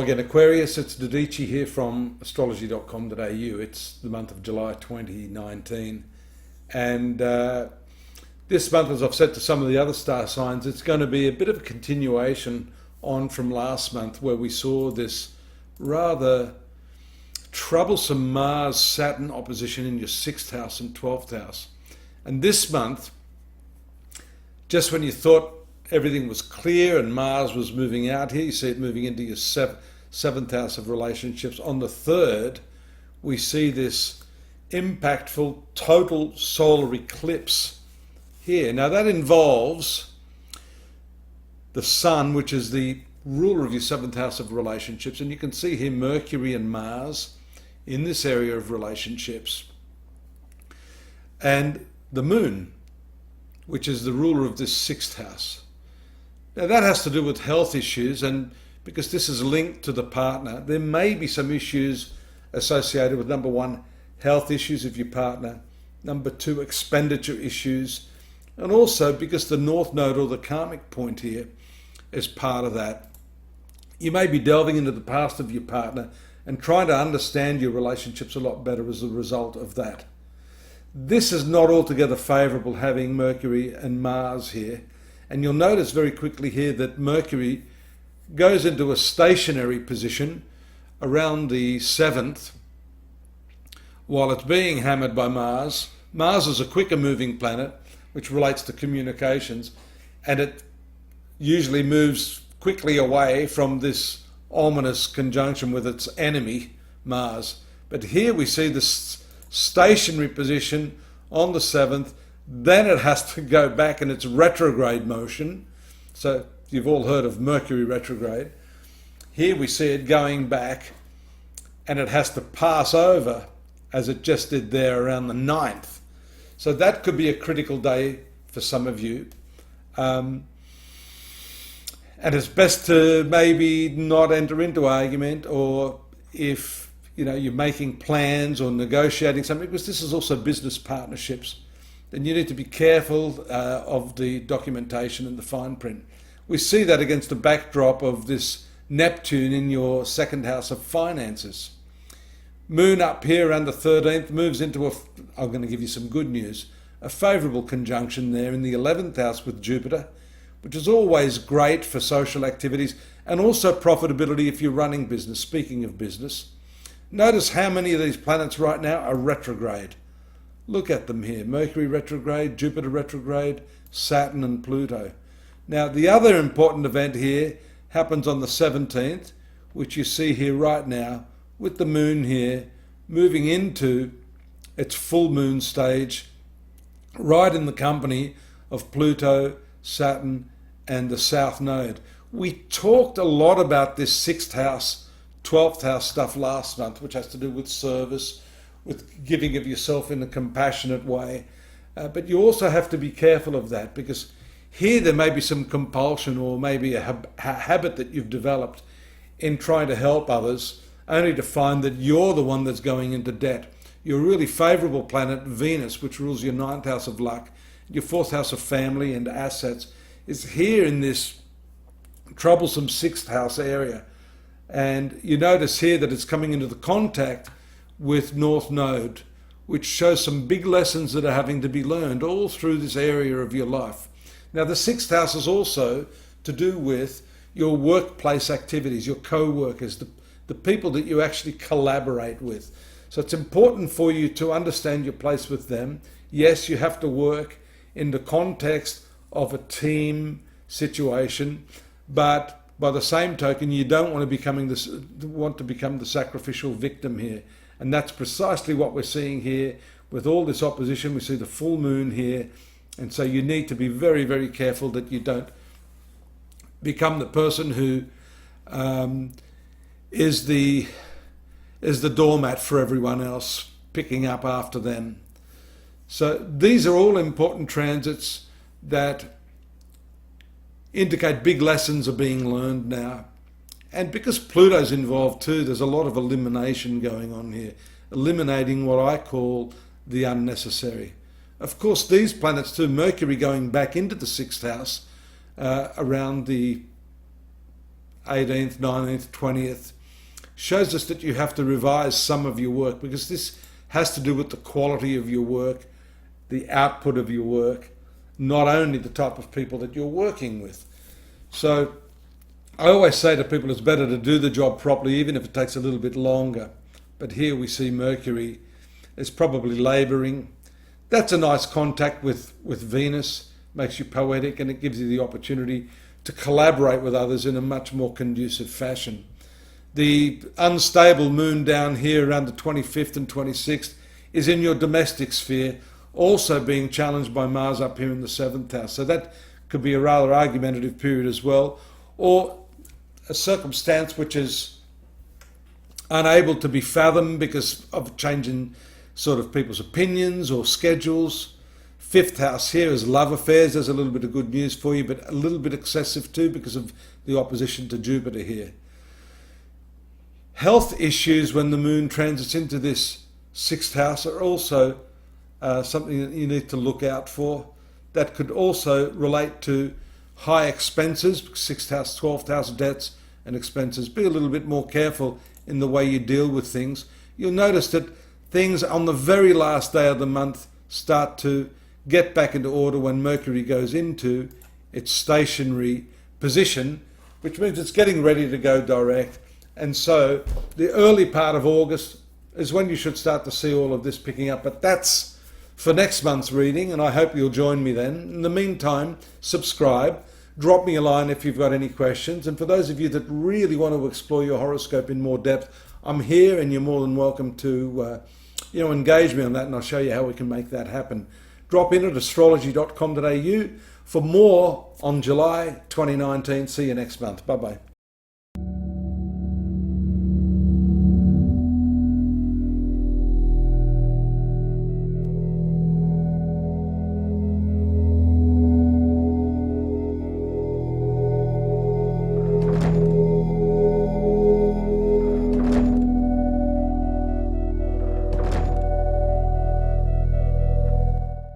again, Aquarius, it's Dadhichi here from astrology.com.au. It's the month of July 2019. And this month, as I've said to some of the other star signs, it's going to be a bit of a continuation on from last month, where we saw this rather troublesome Mars-Saturn opposition in your 6th house and 12th house. And this month, just when you thought everything was clear and Mars was moving out here, you see it moving into your 7th house of relationships. On the 3rd, we see this impactful total solar eclipse here. Now that involves the Sun, which is the ruler of your 7th house of relationships, and you can see here Mercury and Mars in this area of relationships, and the Moon, which is the ruler of this 6th house. Now that has to do with health issues, and because this is linked to the partner, there may be some issues associated with, number 1, health issues of your partner, number 2, expenditure issues, and also because the North Node, or the karmic point here, is part of that. You may be delving into the past of your partner and trying to understand your relationships a lot better as a result of that. This is not altogether favourable, having Mercury and Mars here. And you'll notice very quickly here that Mercury goes into a stationary position around the 7th while it's being hammered by Mars. Mars is a quicker moving planet, which relates to communications, and it usually moves quickly away from this ominous conjunction with its enemy, Mars. But here we see this stationary position on the 7th, then it has to go back in its retrograde motion. So you've all heard of Mercury retrograde. Here we see it going back, and it has to pass over, as it just did there around the 9th. So that could be a critical day for some of you. And it's best to maybe not enter into argument, or if you're making plans or negotiating something, because this is also business partnerships, then you need to be careful of the documentation and the fine print. We see that against the backdrop of this Neptune in your 2nd house of finances. Moon up here around the 13th moves into I'm going to give you some good news, a favourable conjunction there in the 11th house with Jupiter, which is always great for social activities and also profitability if you're running business. Speaking of business, notice how many of these planets right now are retrograde. Look at them here: Mercury retrograde, Jupiter retrograde, Saturn and Pluto. Now the other important event here happens on the 17th, which you see here right now, with the Moon here moving into its full moon stage, right in the company of Pluto, Saturn and the South Node. We talked a lot about this 6th house, 12th house stuff last month, which has to do with service, with giving of yourself in a compassionate way. But you also have to be careful of that, because here there may be some compulsion, or maybe a habit that you've developed in trying to help others, only to find that you're the one that's going into debt. Your really favourable planet, Venus, which rules your 9th house of luck, your 4th house of family and assets, is here in this troublesome 6th house area. And you notice here that it's coming into the contact with North Node, which shows some big lessons that are having to be learned all through this area of your life. Now the 6th house is also to do with your workplace activities, your co-workers, the people that you actually collaborate with. So it's important for you to understand your place with them. Yes, you have to work in the context of a team situation, but by the same token, you don't want to become the sacrificial victim here. And that's precisely what we're seeing here with all this opposition. We see the full moon here. And so you need to be very, very careful that you don't become the person who is the doormat for everyone else, picking up after them. So these are all important transits that indicate big lessons are being learned now. And because Pluto's involved too, there's a lot of elimination going on here, eliminating what I call the unnecessary. Of course, these planets too, Mercury going back into the 6th house around the 18th, 19th, 20th, shows us that you have to revise some of your work, because this has to do with the quality of your work, the output of your work, not only the type of people that you're working with. So I always say to people, it's better to do the job properly, even if it takes a little bit longer. But here we see Mercury is probably labouring. That's a nice contact with Venus, makes you poetic, and it gives you the opportunity to collaborate with others in a much more conducive fashion. The unstable moon down here around the 25th and 26th is in your domestic sphere, also being challenged by Mars up here in the 7th house. So that could be a rather argumentative period as well, or a circumstance which is unable to be fathomed because of changing sort of people's opinions or schedules. 5th house here is love affairs. There's a little bit of good news for you, but a little bit excessive too because of the opposition to Jupiter here. Health issues when the moon transits into this 6th house are also something that you need to look out for. That could also relate to high expenses, 6th house, 12th house debts and expenses. Be a little bit more careful in the way you deal with things. You'll notice that things on the very last day of the month start to get back into order when Mercury goes into its stationary position, which means it's getting ready to go direct. And so the early part of August is when you should start to see all of this picking up. But that's for next month's reading, and I hope you'll join me then. In the meantime, subscribe, drop me a line if you've got any questions. And for those of you that really want to explore your horoscope in more depth, I'm here and you're more than welcome to engage me on that, and I'll show you how we can make that happen. Drop in at astrology.com.au for more on July 2019. See you next month. Bye-bye.